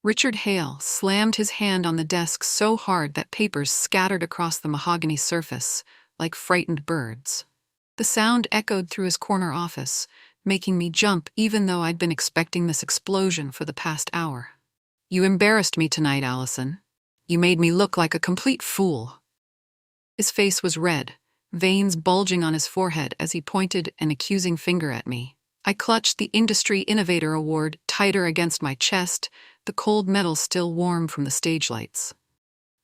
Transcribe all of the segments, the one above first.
Richard Hale slammed his hand on the desk so hard that papers scattered across the mahogany surface like frightened birds. The sound echoed through his corner office, making me jump even though I'd been expecting this explosion for the past hour. "You embarrassed me tonight, Allison. You made me look like a complete fool." His face was red, veins bulging on his forehead as he pointed an accusing finger at me. I clutched the Industry Innovator Award tighter against my chest, the cold metal still warm from the stage lights.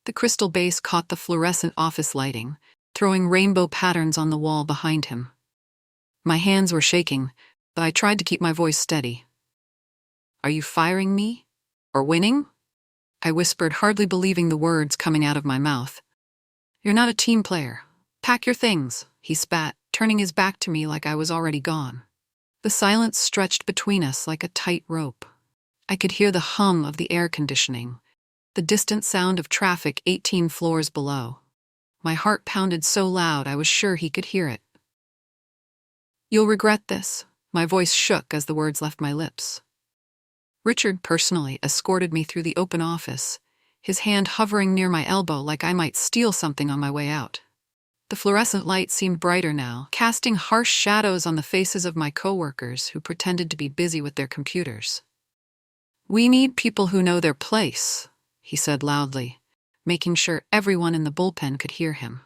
The crystal base caught the fluorescent office lighting, throwing rainbow patterns on the wall behind him. My hands were shaking, but I tried to keep my voice steady. "Are you firing me? Or winning?" I whispered, hardly believing the words coming out of my mouth. "You're not a team player. Pack your things," he spat, turning his back to me like I was already gone. The silence stretched between us like a tight rope. I could hear the hum of the air conditioning, the distant sound of traffic 18 floors below. My heart pounded so loud I was sure he could hear it. "You'll regret this." My voice shook as the words left my lips. Richard personally escorted me through the open office, his hand hovering near my elbow like I might steal something on my way out. The fluorescent light seemed brighter now, casting harsh shadows on the faces of my coworkers who pretended to be busy with their computers. "We need people who know their place," he said loudly, making sure everyone in the bullpen could hear him.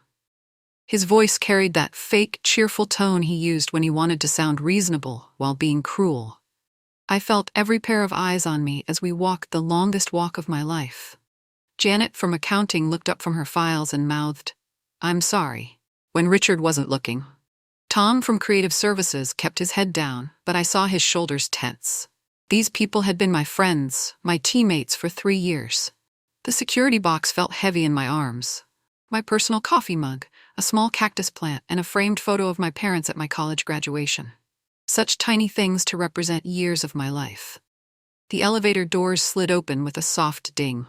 His voice carried that fake, cheerful tone he used when he wanted to sound reasonable while being cruel. I felt every pair of eyes on me as we walked the longest walk of my life. Janet from accounting looked up from her files and mouthed, "I'm sorry," when Richard wasn't looking. Tom from creative services kept his head down, but I saw his shoulders tense. These people had been my friends, my teammates for 3 years. The security box felt heavy in my arms. My personal coffee mug, a small cactus plant, and a framed photo of my parents at my college graduation. Such tiny things to represent years of my life. The elevator doors slid open with a soft ding.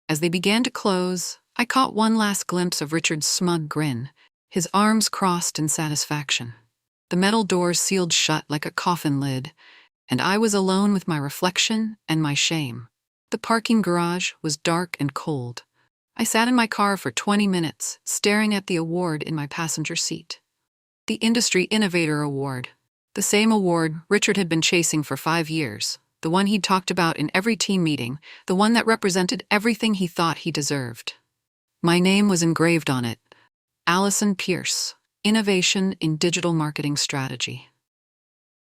As they began to close, I caught one last glimpse of Richard's smug grin, his arms crossed in satisfaction. The metal doors sealed shut like a coffin lid, and I was alone with my reflection and my shame. The parking garage was dark and cold. I sat in my car for 20 minutes, staring at the award in my passenger seat. The Industry Innovator Award. The same award Richard had been chasing for 5 years, the one he'd talked about in every team meeting, the one that represented everything he thought he deserved. My name was engraved on it. Allison Pierce, Innovation in Digital Marketing Strategy.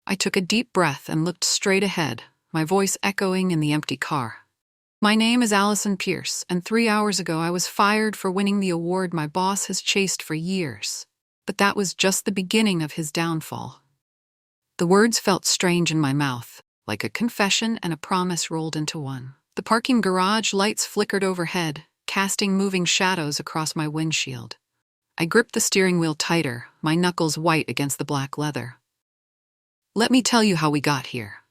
I took a deep breath and looked straight ahead, my voice echoing in the empty car. "My name is Allison Pierce, and 3 hours ago I was fired for winning the award my boss has chased for years. But that was just the beginning of his downfall." The words felt strange in my mouth, like a confession and a promise rolled into one. The parking garage lights flickered overhead, casting moving shadows across my windshield. I gripped the steering wheel tighter, my knuckles white against the black leather. "Let me tell you how we got here."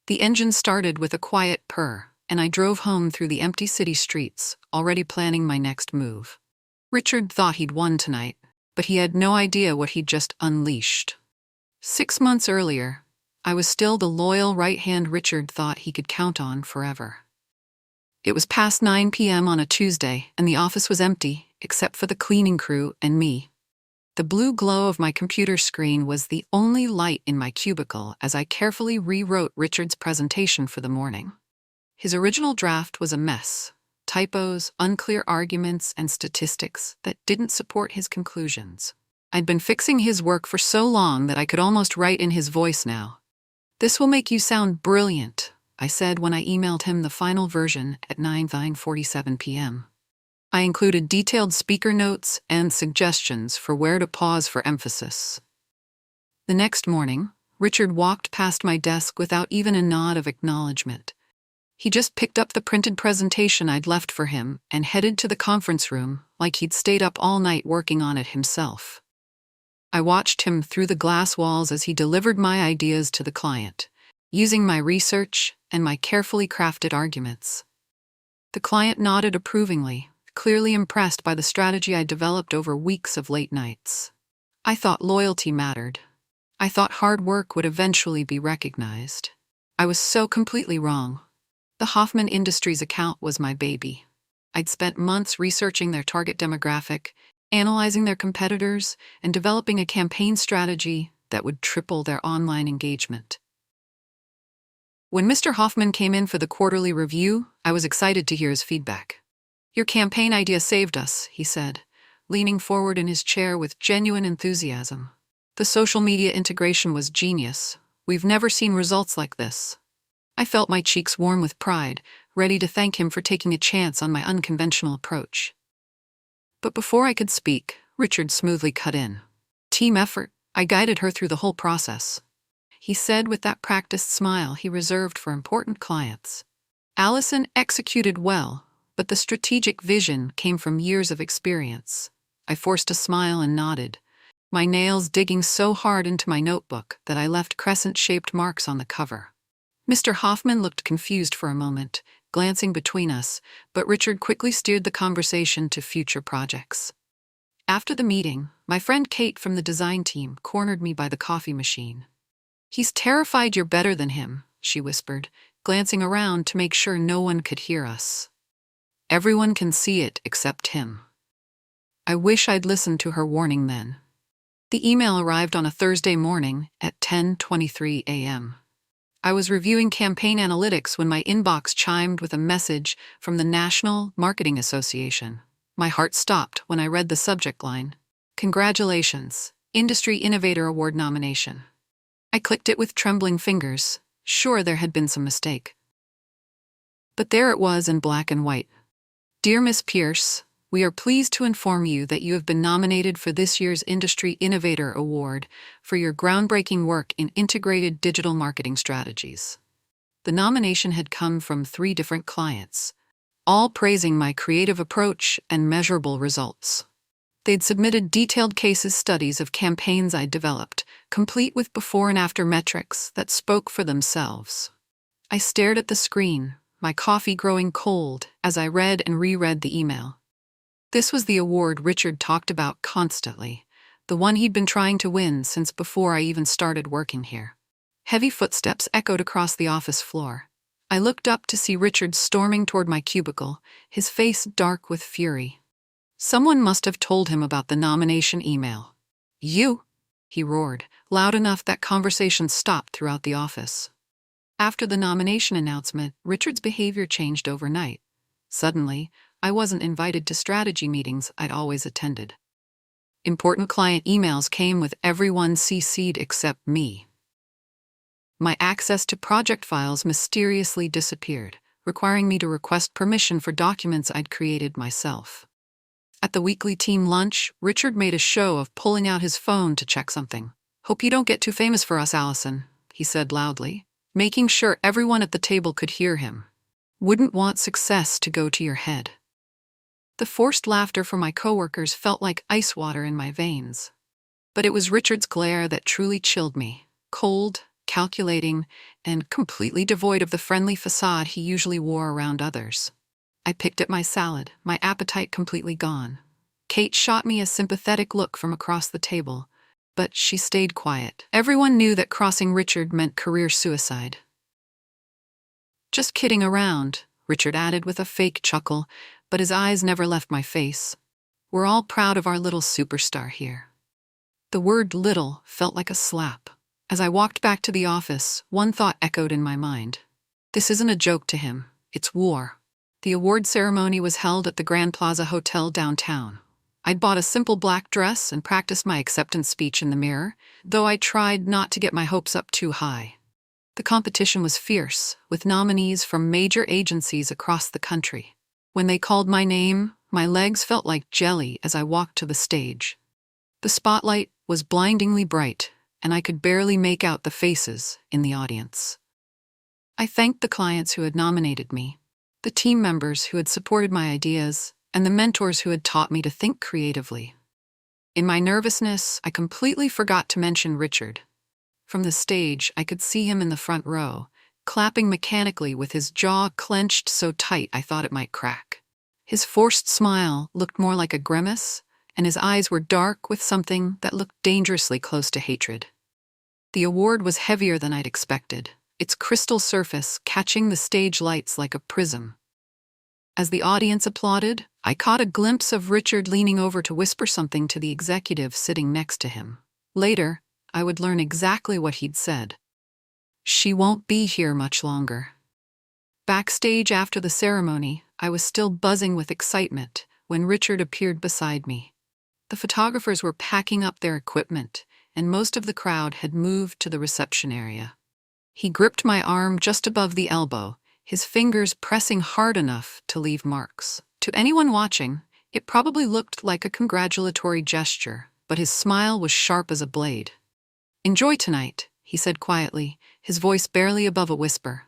The engine started with a quiet purr, and I drove home through the empty city streets, already planning my next move. Richard thought he'd won tonight, but he had no idea what he'd just unleashed. 6 months earlier, I was still the loyal right-hand Richard thought he could count on forever. It was past 9 p.m. on a Tuesday, and the office was empty, except for the cleaning crew and me. The blue glow of my computer screen was the only light in my cubicle as I carefully rewrote Richard's presentation for the morning. His original draft was a mess. Typos, unclear arguments, and statistics that didn't support his conclusions. I'd been fixing his work for so long that I could almost write in his voice now. "This will make you sound brilliant," I said when I emailed him the final version at 9:47 p.m. I included detailed speaker notes and suggestions for where to pause for emphasis. The next morning, Richard walked past my desk without even a nod of acknowledgement. He just picked up the printed presentation I'd left for him and headed to the conference room like he'd stayed up all night working on it himself. I watched him through the glass walls as he delivered my ideas to the client, using my research and my carefully crafted arguments. The client nodded approvingly, clearly impressed by the strategy I developed over weeks of late nights. I thought loyalty mattered. I thought hard work would eventually be recognized. I was so completely wrong. The Hoffman Industries account was my baby. I'd spent months researching their target demographic, analyzing their competitors, and developing a campaign strategy that would triple their online engagement. When Mr. Hoffman came in for the quarterly review, I was excited to hear his feedback. "Your campaign idea saved us," he said, leaning forward in his chair with genuine enthusiasm. "The social media integration was genius. We've never seen results like this." I felt my cheeks warm with pride, ready to thank him for taking a chance on my unconventional approach. But before I could speak, Richard smoothly cut in. "Team effort. I guided her through the whole process," he said with that practiced smile he reserved for important clients. "Allison executed well, but the strategic vision came from years of experience." I forced a smile and nodded, my nails digging so hard into my notebook that I left crescent-shaped marks on the cover. Mr. Hoffman looked confused for a moment, glancing between us, but Richard quickly steered the conversation to future projects. After the meeting, my friend Kate from the design team cornered me by the coffee machine. "He's terrified you're better than him," she whispered, glancing around to make sure no one could hear us. "Everyone can see it except him." I wish I'd listened to her warning then. The email arrived on a Thursday morning at 10:23 a.m. I was reviewing campaign analytics when my inbox chimed with a message from the National Marketing Association. My heart stopped when I read the subject line: "Congratulations, Industry Innovator Award nomination." I clicked it with trembling fingers, sure there had been some mistake. But there it was in black and white. "Dear Miss Pierce, we are pleased to inform you that you have been nominated for this year's Industry Innovator Award for your groundbreaking work in integrated digital marketing strategies." The nomination had come from 3 different clients, all praising my creative approach and measurable results. They'd submitted detailed case studies of campaigns I'd developed, complete with before and after metrics that spoke for themselves. I stared at the screen, my coffee growing cold as I read and reread the email. This was the award Richard talked about constantly, the one he'd been trying to win since before I even started working here. Heavy footsteps echoed across the office floor. I looked up to see Richard storming toward my cubicle, his face dark with fury. Someone must have told him about the nomination email. "You!" he roared, loud enough that conversation stopped throughout the office. After the nomination announcement, Richard's behavior changed overnight. Suddenly, I wasn't invited to strategy meetings I'd always attended. Important client emails came with everyone CC'd except me. My access to project files mysteriously disappeared, requiring me to request permission for documents I'd created myself. At the weekly team lunch, Richard made a show of pulling out his phone to check something. "Hope you don't get too famous for us, Allison," he said loudly, making sure everyone at the table could hear him. "Wouldn't want success to go to your head." The forced laughter from my coworkers felt like ice water in my veins. But it was Richard's glare that truly chilled me, cold, calculating, and completely devoid of the friendly facade he usually wore around others. I picked at my salad, my appetite completely gone. Kate shot me a sympathetic look from across the table, but she stayed quiet. Everyone knew that crossing Richard meant career suicide. "Just kidding around," Richard added with a fake chuckle, but his eyes never left my face. "We're all proud of our little superstar here." The word "little" felt like a slap. As I walked back to the office, one thought echoed in my mind. This isn't a joke to him, it's war. The award ceremony was held at the Grand Plaza Hotel downtown. I'd bought a simple black dress and practiced my acceptance speech in the mirror, though I tried not to get my hopes up too high. The competition was fierce, with nominees from major agencies across the country. When they called my name, my legs felt like jelly as I walked to the stage. The spotlight was blindingly bright, and I could barely make out the faces in the audience. I thanked the clients who had nominated me, the team members who had supported my ideas, and the mentors who had taught me to think creatively. In my nervousness, I completely forgot to mention Richard. From the stage, I could see him in the front row, clapping mechanically with his jaw clenched so tight I thought it might crack. His forced smile looked more like a grimace, and his eyes were dark with something that looked dangerously close to hatred. The award was heavier than I'd expected, its crystal surface catching the stage lights like a prism. As the audience applauded, I caught a glimpse of Richard leaning over to whisper something to the executive sitting next to him. Later, I would learn exactly what he'd said. "She won't be here much longer." Backstage after the ceremony, I was still buzzing with excitement when Richard appeared beside me. The photographers were packing up their equipment, and most of the crowd had moved to the reception area. He gripped my arm just above the elbow, his fingers pressing hard enough to leave marks. To anyone watching, it probably looked like a congratulatory gesture, but his smile was sharp as a blade. "Enjoy tonight," he said quietly, his voice barely above a whisper.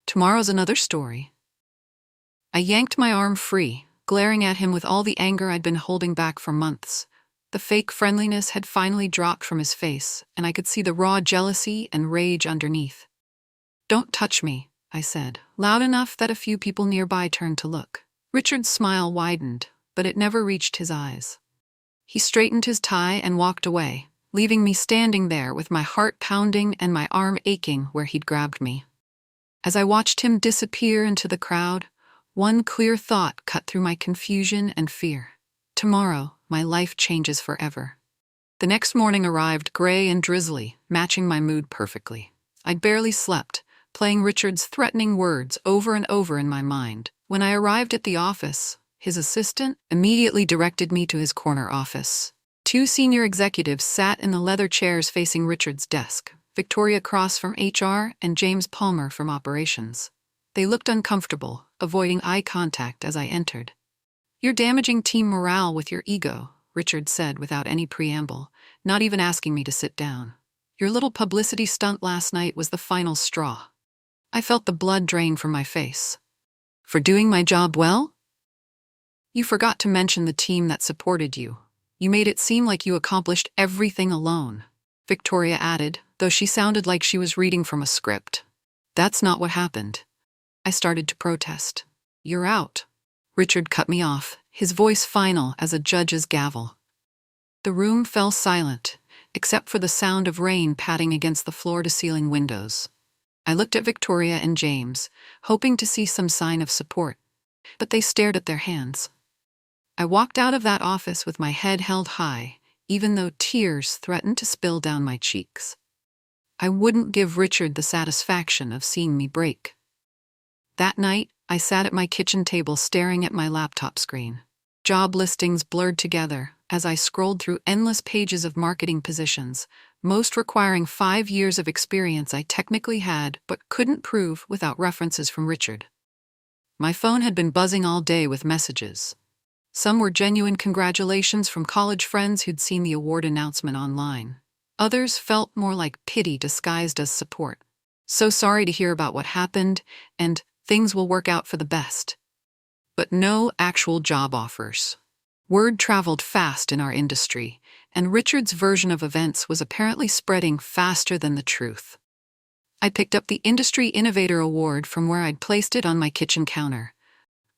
"Tomorrow's another story." I yanked my arm free, glaring at him with all the anger I'd been holding back for months. The fake friendliness had finally dropped from his face, and I could see the raw jealousy and rage underneath. "Don't touch me," I said, loud enough that a few people nearby turned to look. Richard's smile widened, but it never reached his eyes. He straightened his tie and walked away, leaving me standing there with my heart pounding and my arm aching where he'd grabbed me. As I watched him disappear into the crowd, one clear thought cut through my confusion and fear. Tomorrow, my life changes forever. The next morning arrived gray and drizzly, matching my mood perfectly. I'd barely slept, playing Richard's threatening words over and over in my mind. When I arrived at the office, his assistant immediately directed me to his corner office. Two senior executives sat in the leather chairs facing Richard's desk, Victoria Cross from HR and James Palmer from operations. They looked uncomfortable, avoiding eye contact as I entered. "You're damaging team morale with your ego," Richard said without any preamble, not even asking me to sit down. "Your little publicity stunt last night was the final straw." I felt the blood drain from my face. "For doing my job well?" "You forgot to mention the team that supported you. You made it seem like you accomplished everything alone," Victoria added, though she sounded like she was reading from a script. "That's not what happened." I started to protest. "You're out." Richard cut me off, his voice final as a judge's gavel. The room fell silent, except for the sound of rain patting against the floor-to-ceiling windows. I looked at Victoria and James, hoping to see some sign of support, but they stared at their hands. I walked out of that office with my head held high, even though tears threatened to spill down my cheeks. I wouldn't give Richard the satisfaction of seeing me break. That night, I sat at my kitchen table staring at my laptop screen. Job listings blurred together as I scrolled through endless pages of marketing positions, most requiring 5 years of experience I technically had but couldn't prove without references from Richard. My phone had been buzzing all day with messages. Some were genuine congratulations from college friends who'd seen the award announcement online. Others felt more like pity disguised as support. "So sorry to hear about what happened, and things will work out for the best." But no actual job offers. Word traveled fast in our industry, and Richard's version of events was apparently spreading faster than the truth. I picked up the Industry Innovator Award from where I'd placed it on my kitchen counter.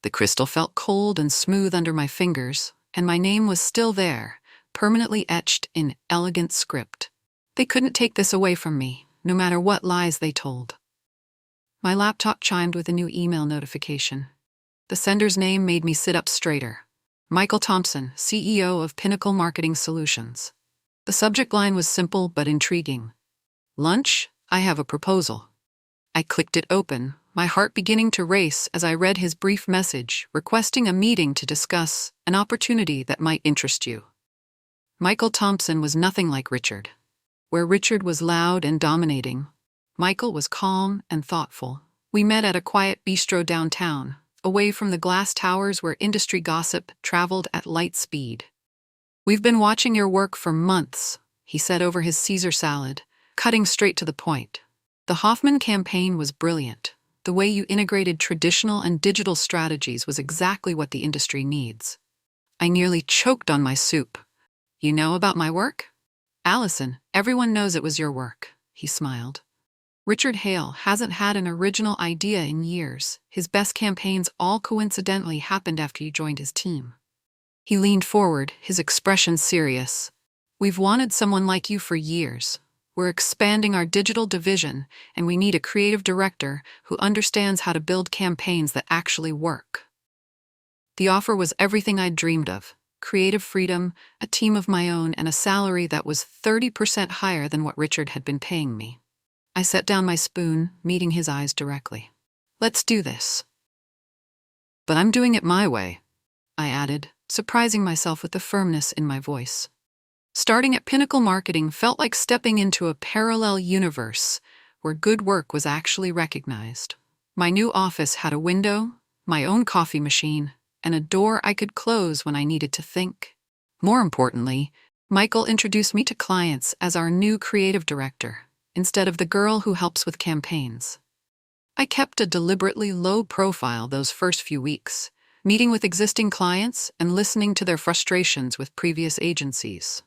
The crystal felt cold and smooth under my fingers, and my name was still there, permanently etched in elegant script. They couldn't take this away from me, no matter what lies they told. My laptop chimed with a new email notification. The sender's name made me sit up straighter. Michael Thompson, CEO of Pinnacle Marketing Solutions. The subject line was simple but intriguing. "Lunch? I have a proposal." I clicked it open, my heart beginning to race as I read his brief message requesting a meeting to discuss an opportunity that might interest you. Michael Thompson was nothing like Richard. Where Richard was loud and dominating, Michael was calm and thoughtful. We met at a quiet bistro downtown, away from the glass towers where industry gossip traveled at light speed. "We've been watching your work for months," he said over his Caesar salad, cutting straight to the point. "The Hoffman campaign was brilliant. The way you integrated traditional and digital strategies was exactly what the industry needs." I nearly choked on my soup. "You know about my work?" "Allison, everyone knows it was your work," he smiled. "Richard Hale hasn't had an original idea in years. His best campaigns all coincidentally happened after you joined his team." He leaned forward, his expression serious. "We've wanted someone like you for years. We're expanding our digital division, and we need a creative director who understands how to build campaigns that actually work. The offer was everything I'd dreamed of: creative freedom, a team of my own, and a salary that was 30% higher than what Richard had been paying me. I set down my spoon, meeting his eyes directly. "Let's do this." "But I'm doing it my way," I added, surprising myself with the firmness in my voice. Starting at Pinnacle Marketing felt like stepping into a parallel universe where good work was actually recognized. My new office had a window, my own coffee machine, and a door I could close when I needed to think. More importantly, Michael introduced me to clients as our new creative director, instead of the girl who helps with campaigns. I kept a deliberately low profile those first few weeks, meeting with existing clients and listening to their frustrations with previous agencies.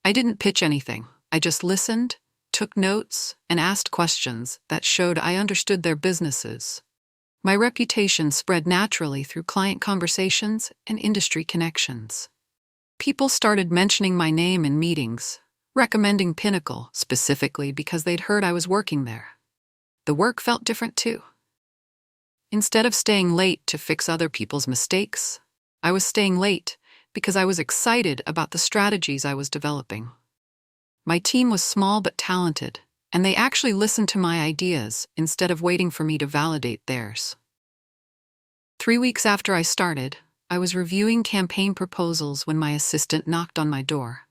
I didn't pitch anything. I just listened, took notes, and asked questions that showed I understood their businesses. My reputation spread naturally through client conversations and industry connections. People started mentioning my name in meetings, recommending Pinnacle specifically because they'd heard I was working there. The work felt different too. Instead of staying late to fix other people's mistakes, I was staying late because I was excited about the strategies I was developing. My team was small but talented, and they actually listened to my ideas instead of waiting for me to validate theirs. 3 weeks after I started, I was reviewing campaign proposals when my assistant knocked on my door.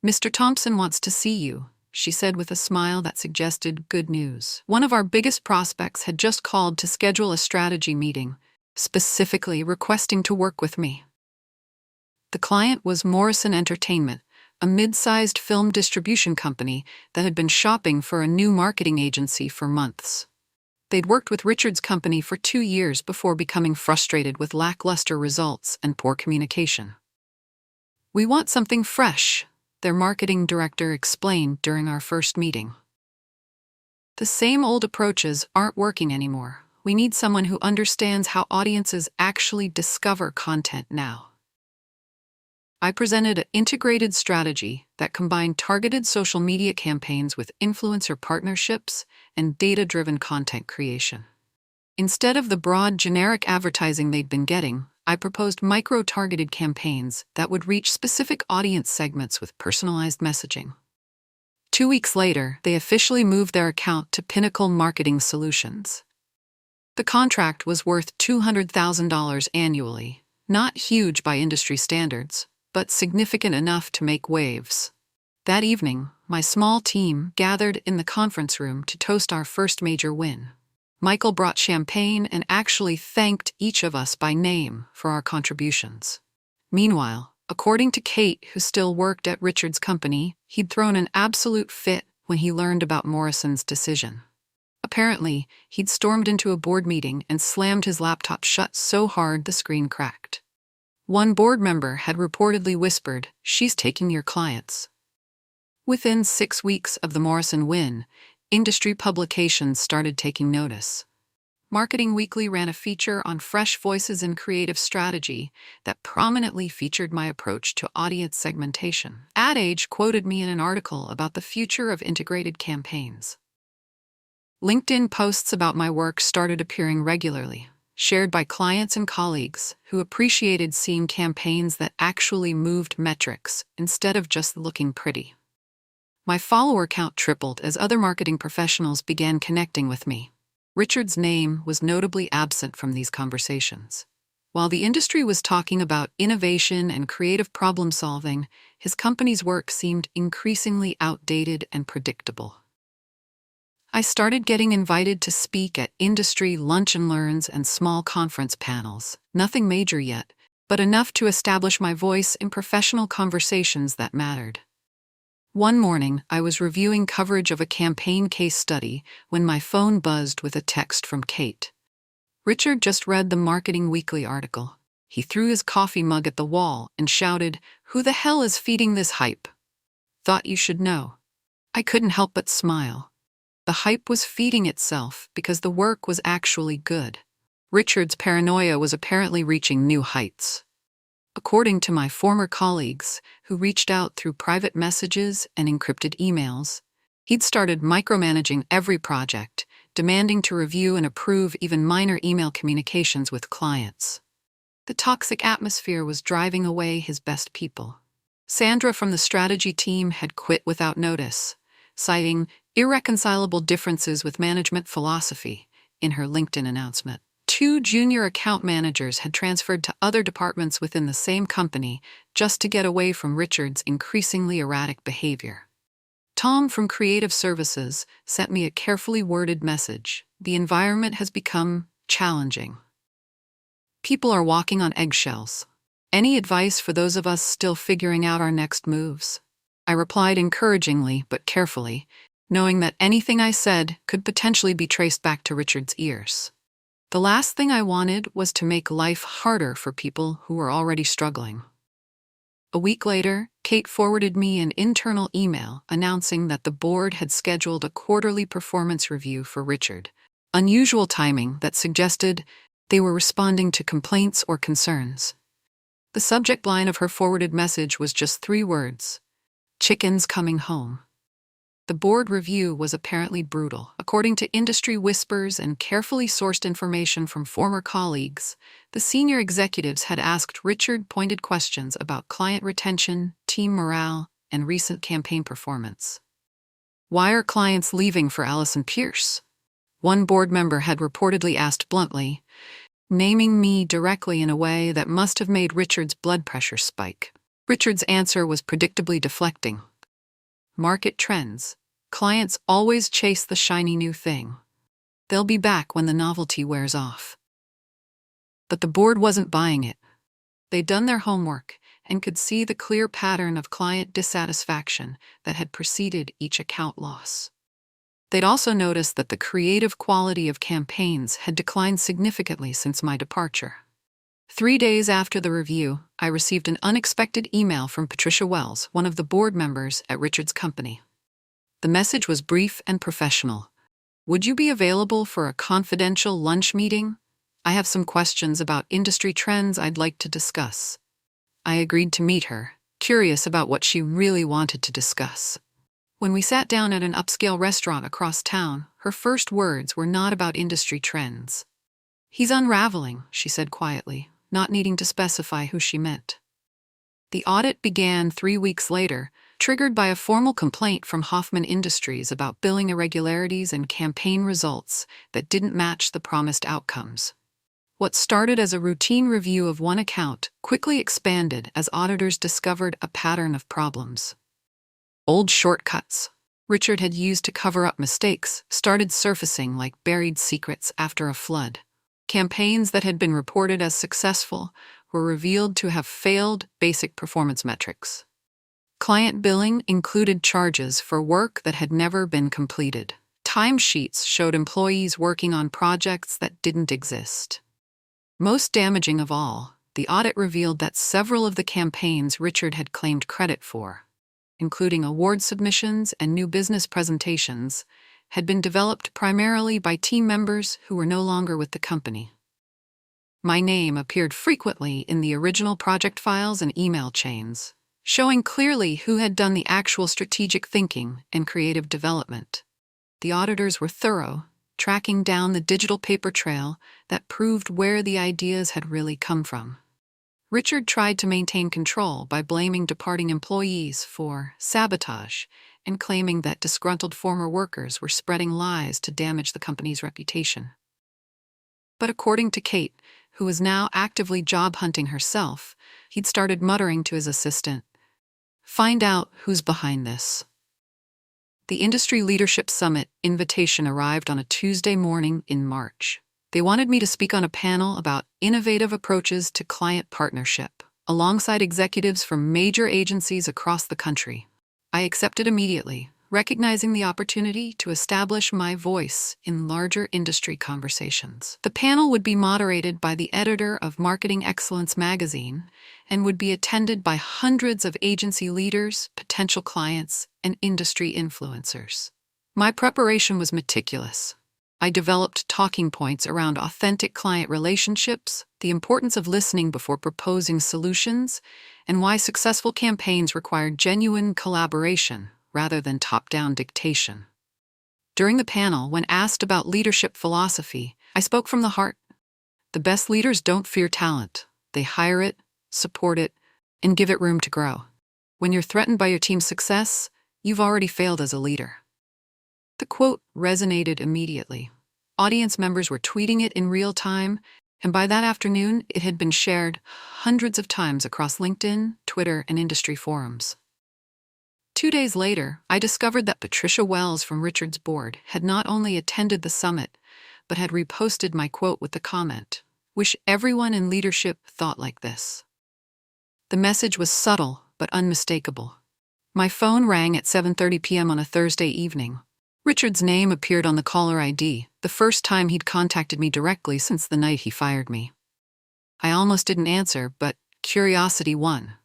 "Mr. Thompson wants to see you," she said with a smile that suggested good news. One of our biggest prospects had just called to schedule a strategy meeting, specifically requesting to work with me. The client was Morrison Entertainment, a mid-sized film distribution company that had been shopping for a new marketing agency for months. They'd worked with Richard's company for 2 years before becoming frustrated with lackluster results and poor communication. "We want something fresh," their marketing director explained during our first meeting. "The same old approaches aren't working anymore. We need someone who understands how audiences actually discover content now." I presented an integrated strategy that combined targeted social media campaigns with influencer partnerships and data-driven content creation. Instead of the broad, generic advertising they'd been getting, I proposed micro-targeted campaigns that would reach specific audience segments with personalized messaging. 2 weeks later, they officially moved their account to Pinnacle Marketing Solutions. The contract was worth $200,000 annually, not huge by industry standards, but significant enough to make waves. That evening, my small team gathered in the conference room to toast our first major win. Michael brought champagne and actually thanked each of us by name for our contributions. Meanwhile, according to Kate, who still worked at Richard's company, he'd thrown an absolute fit when he learned about Morrison's decision. Apparently, he'd stormed into a board meeting and slammed his laptop shut so hard the screen cracked. One board member had reportedly whispered, "She's taking your clients." Within 6 weeks of the Morrison win, industry publications started taking notice. Marketing Weekly ran a feature on fresh voices in creative strategy that prominently featured my approach to audience segmentation. Ad Age quoted me in an article about the future of integrated campaigns. LinkedIn posts about my work started appearing regularly, shared by clients and colleagues who appreciated seeing campaigns that actually moved metrics instead of just looking pretty. My follower count tripled as other marketing professionals began connecting with me. Richard's name was notably absent from these conversations. While the industry was talking about innovation and creative problem-solving, his company's work seemed increasingly outdated and predictable. I started getting invited to speak at industry lunch and learns and small conference panels. Nothing major yet, but enough to establish my voice in professional conversations that mattered. One morning, I was reviewing coverage of a campaign case study when my phone buzzed with a text from Kate. Richard just read the Marketing Weekly article. He threw his coffee mug at the wall and shouted, "Who the hell is feeding this hype? Thought you should know." I couldn't help but smile. The hype was feeding itself because the work was actually good. Richard's paranoia was apparently reaching new heights. According to my former colleagues, who reached out through private messages and encrypted emails, He'd started micromanaging every project, demanding to review and approve even minor email communications with clients. The toxic atmosphere was driving away his best people. Sandra from the strategy team had quit without notice, citing irreconcilable differences with management philosophy in her LinkedIn announcement. 2 junior account managers had transferred to other departments within the same company just to get away from Richard's increasingly erratic behavior. Tom from Creative Services sent me a carefully worded message. The environment has become challenging. People are walking on eggshells. Any advice for those of us still figuring out our next moves? I replied encouragingly but carefully, knowing that anything I said could potentially be traced back to Richard's ears. The last thing I wanted was to make life harder for people who were already struggling. A week later, Kate forwarded me an internal email announcing that the board had scheduled a quarterly performance review for Richard, unusual timing that suggested they were responding to complaints or concerns. The subject line of her forwarded message was just 3 words: "Chickens coming home." The board review was apparently brutal. According to industry whispers and carefully sourced information from former colleagues, the senior executives had asked Richard pointed questions about client retention, team morale, and recent campaign performance. "Why are clients leaving for Allison Pierce?" one board member had reportedly asked bluntly, naming me directly in a way that must have made Richard's blood pressure spike. Richard's answer was predictably deflecting. "Market trends. Clients always chase the shiny new thing. They'll be back when the novelty wears off." But the board wasn't buying it. They'd done their homework and could see the clear pattern of client dissatisfaction that had preceded each account loss. They'd also noticed that the creative quality of campaigns had declined significantly since my departure. 3 days after the review, I received an unexpected email from Patricia Wells, one of the board members at Richard's company. The message was brief and professional. "Would you be available for a confidential lunch meeting? I have some questions about industry trends I'd like to discuss." I agreed to meet her, curious about what she really wanted to discuss. When we sat down at an upscale restaurant across town, her first words were not about industry trends. "He's unraveling," she said quietly, not needing to specify who she meant. The audit began 3 weeks later, triggered by a formal complaint from Hoffman Industries about billing irregularities and campaign results that didn't match the promised outcomes. What started as a routine review of one account quickly expanded as auditors discovered a pattern of problems. Old shortcuts Richard had used to cover up mistakes started surfacing like buried secrets after a flood. Campaigns that had been reported as successful were revealed to have failed basic performance metrics. Client billing included charges for work that had never been completed. Timesheets showed employees working on projects that didn't exist. Most damaging of all, the audit revealed that several of the campaigns Richard had claimed credit for, including award submissions and new business presentations, had been developed primarily by team members who were no longer with the company. My name appeared frequently in the original project files and email chains, showing clearly who had done the actual strategic thinking and creative development. The auditors were thorough, tracking down the digital paper trail that proved where the ideas had really come from. Richard tried to maintain control by blaming departing employees for sabotage and claiming that disgruntled former workers were spreading lies to damage the company's reputation. But according to Kate, who was now actively job hunting herself, he'd started muttering to his assistant, "Find out who's behind this." The Industry Leadership Summit invitation arrived on a Tuesday morning in March. They wanted me to speak on a panel about innovative approaches to client partnership, alongside executives from major agencies across the country. I accepted immediately, recognizing the opportunity to establish my voice in larger industry conversations. The panel would be moderated by the editor of Marketing Excellence magazine and would be attended by hundreds of agency leaders, potential clients, and industry influencers. My preparation was meticulous. I developed talking points around authentic client relationships, the importance of listening before proposing solutions, and why successful campaigns require genuine collaboration rather than top-down dictation. During the panel, when asked about leadership philosophy, I spoke from the heart. The best leaders don't fear talent. They hire it, support it, and give it room to grow. When you're threatened by your team's success, you've already failed as a leader. The quote resonated immediately. Audience members were tweeting it in real time, and by that afternoon, it had been shared hundreds of times across LinkedIn, Twitter, and industry forums. 2 days later, I discovered that Patricia Wells from Richard's board had not only attended the summit, but had reposted my quote with the comment, "Wish everyone in leadership thought like this." The message was subtle but unmistakable. My phone rang at 7:30 p.m. on a Thursday evening. Richard's name appeared on the caller ID, the first time he'd contacted me directly since the night he fired me. I almost didn't answer, but curiosity won.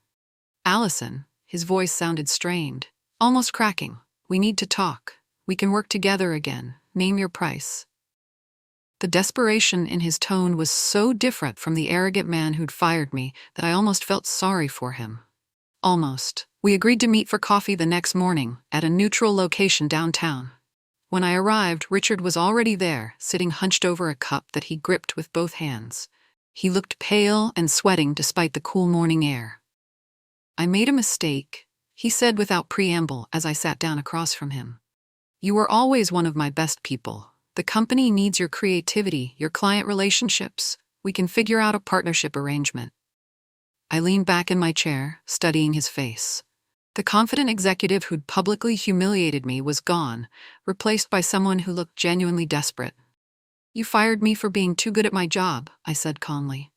"Allison," his voice sounded strained, almost cracking. "We need to talk. We can work together again. Name your price." The desperation in his tone was so different from the arrogant man who'd fired me that I almost felt sorry for him. Almost. We agreed to meet for coffee the next morning at a neutral location downtown. When I arrived, Richard was already there, sitting hunched over a cup that he gripped with both hands. He looked pale and sweating despite the cool morning air. "I made a mistake," he said without preamble as I sat down across from him. "You were always one of my best people. The company needs your creativity, your client relationships. We can figure out a partnership arrangement." I leaned back in my chair, studying his face. The confident executive who'd publicly humiliated me was gone, replaced by someone who looked genuinely desperate. "You fired me for being too good at my job," I said calmly.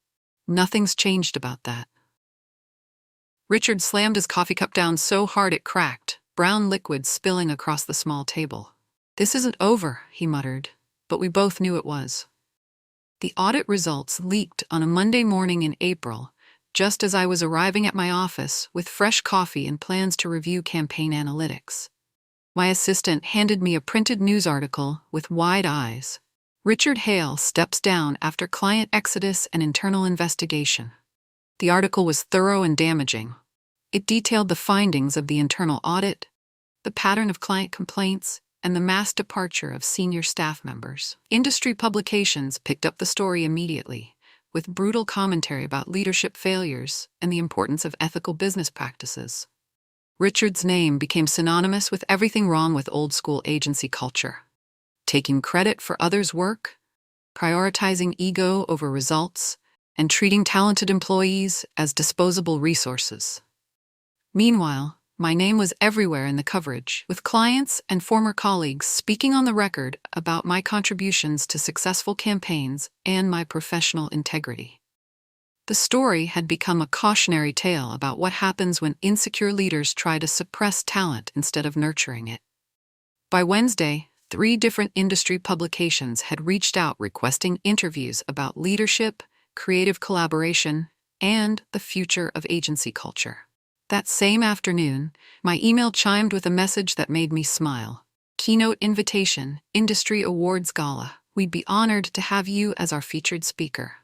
"Nothing's changed about that." Richard slammed his coffee cup down so hard it cracked, brown liquid spilling across the small table. "This isn't over," he muttered, but we both knew it was. The audit results leaked on a Monday morning in April, just as I was arriving at my office with fresh coffee and plans to review campaign analytics. My assistant handed me a printed news article with wide eyes. "Richard Hale steps down after client exodus and internal investigation." The article was thorough and damaging. It detailed the findings of the internal audit, the pattern of client complaints, and the mass departure of senior staff members. Industry publications picked up the story immediately, with brutal commentary about leadership failures and the importance of ethical business practices. Richard's name became synonymous with everything wrong with old-school agency culture. Taking credit for others' work, prioritizing ego over results, and treating talented employees as disposable resources. Meanwhile, my name was everywhere in the coverage, with clients and former colleagues speaking on the record about my contributions to successful campaigns and my professional integrity. The story had become a cautionary tale about what happens when insecure leaders try to suppress talent instead of nurturing it. By Wednesday, 3 different industry publications had reached out requesting interviews about leadership, creative collaboration, and the future of agency culture. That same afternoon, my email chimed with a message that made me smile. "Keynote invitation, Industry Awards Gala. We'd be honored to have you as our featured speaker."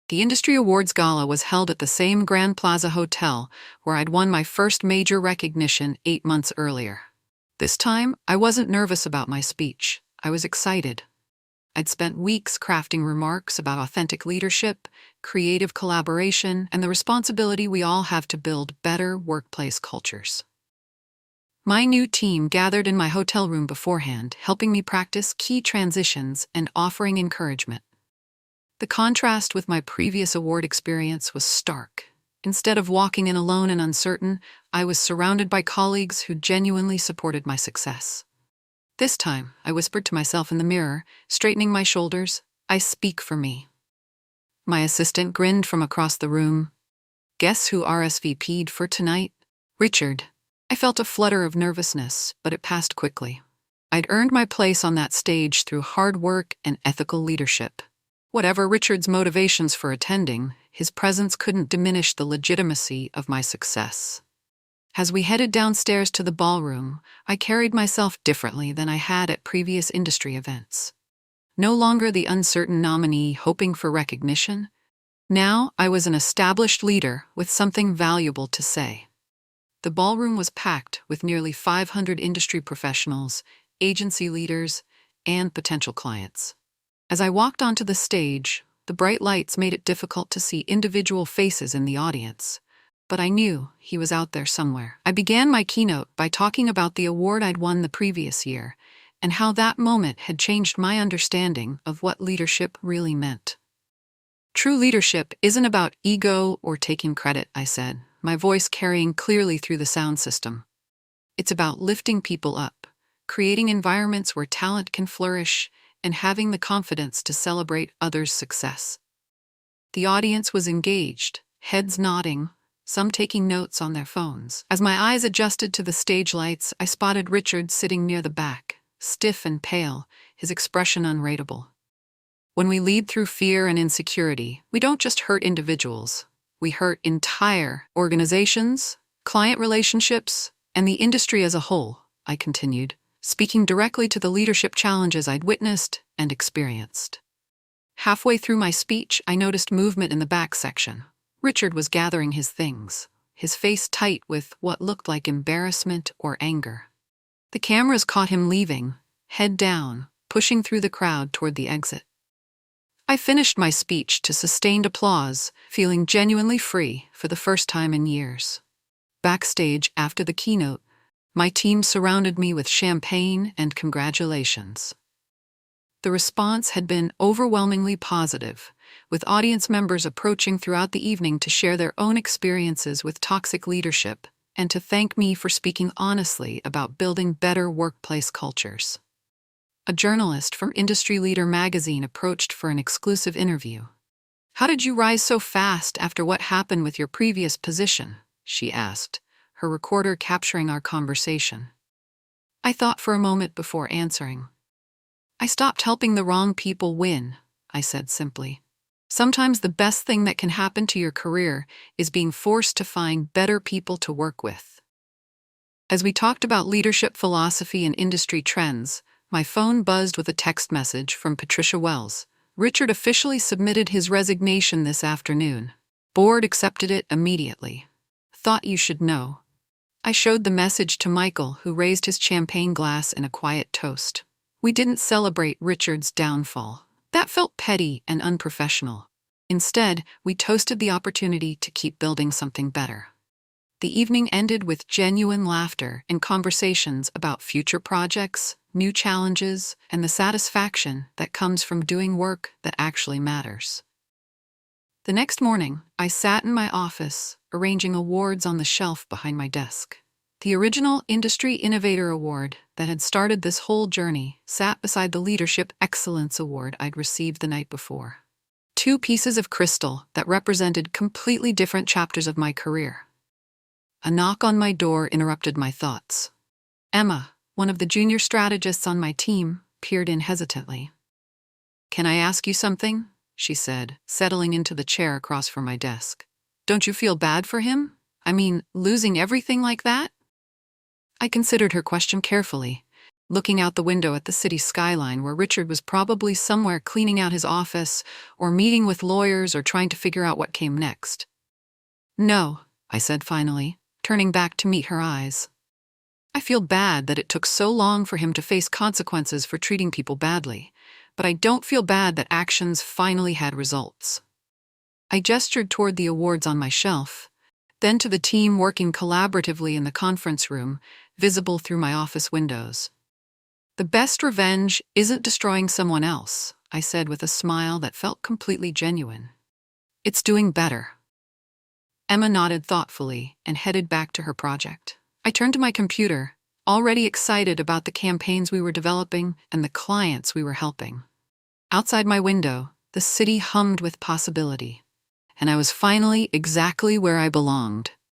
The Industry Awards Gala was held at the same Grand Plaza Hotel where I'd won my first major recognition 8 months earlier. This time, I wasn't nervous about my speech. I was excited. I'd spent weeks crafting remarks about authentic leadership, creative collaboration, and the responsibility we all have to build better workplace cultures. My new team gathered in my hotel room beforehand, helping me practice key transitions and offering encouragement. The contrast with my previous award experience was stark. Instead of walking in alone and uncertain, I was surrounded by colleagues who genuinely supported my success. This time, I whispered to myself in the mirror, straightening my shoulders, "I speak for me." My assistant grinned from across the room. "Guess who RSVP'd for tonight?" "Richard." I felt a flutter of nervousness, but it passed quickly. I'd earned my place on that stage through hard work and ethical leadership. Whatever Richard's motivations for attending, his presence couldn't diminish the legitimacy of my success. As we headed downstairs to the ballroom, I carried myself differently than I had at previous industry events. No longer the uncertain nominee hoping for recognition. Now I was an established leader with something valuable to say. The ballroom was packed with nearly 500 industry professionals, agency leaders, and potential clients. As I walked onto the stage, the bright lights made it difficult to see individual faces in the audience, but I knew he was out there somewhere. I began my keynote by talking about the award I'd won the previous year and how that moment had changed my understanding of what leadership really meant. True leadership isn't about ego or taking credit, I said, my voice carrying clearly through the sound system. It's about lifting people up, creating environments where talent can flourish, and having the confidence to celebrate others' success. The audience was engaged, heads nodding, some taking notes on their phones. As my eyes adjusted to the stage lights, I spotted Richard sitting near the back, stiff and pale, his expression unreadable. When we lead through fear and insecurity, we don't just hurt individuals. We hurt entire organizations, client relationships, and the industry as a whole, I continued, speaking directly to the leadership challenges I'd witnessed and experienced. Halfway through my speech, I noticed movement in the back section. Richard was gathering his things, his face tight with what looked like embarrassment or anger. The cameras caught him leaving, head down, pushing through the crowd toward the exit. I finished my speech to sustained applause, feeling genuinely free for the first time in years. Backstage, after the keynote, my team surrounded me with champagne and congratulations. The response had been overwhelmingly positive, with audience members approaching throughout the evening to share their own experiences with toxic leadership and to thank me for speaking honestly about building better workplace cultures. A journalist from Industry Leader magazine approached for an exclusive interview. "How did you rise so fast after what happened with your previous position?" she asked, her recorder capturing our conversation. I thought for a moment before answering. "I stopped helping the wrong people win," I said simply. "Sometimes the best thing that can happen to your career is being forced to find better people to work with." As we talked about leadership philosophy and industry trends, my phone buzzed with a text message from Patricia Wells. Richard officially submitted his resignation this afternoon. Board accepted it immediately. Thought you should know. I showed the message to Michael, who raised his champagne glass in a quiet toast. We didn't celebrate Richard's downfall. That felt petty and unprofessional. Instead, we toasted the opportunity to keep building something better. The evening ended with genuine laughter and conversations about future projects, new challenges, and the satisfaction that comes from doing work that actually matters. The next morning, I sat in my office, arranging awards on the shelf behind my desk. The original Industry Innovator Award that had started this whole journey sat beside the Leadership Excellence Award I'd received the night before. Two pieces of crystal that represented completely different chapters of my career. A knock on my door interrupted my thoughts. Emma, one of the junior strategists on my team, peered in hesitantly. "Can I ask you something?" she said, settling into the chair across from my desk. "Don't you feel bad for him? I mean, losing everything like that?" I considered her question carefully, looking out the window at the city skyline where Richard was probably somewhere cleaning out his office or meeting with lawyers or trying to figure out what came next. "No," I said finally, turning back to meet her eyes. "I feel bad that it took so long for him to face consequences for treating people badly, but I don't feel bad that actions finally had results." I gestured toward the awards on my shelf, then to the team working collaboratively in the conference room, visible through my office windows. "The best revenge isn't destroying someone else," I said with a smile that felt completely genuine. "It's doing better." Emma nodded thoughtfully and headed back to her project. I turned to my computer, already excited about the campaigns we were developing and the clients we were helping. Outside my window, the city hummed with possibility, and I was finally exactly where I belonged,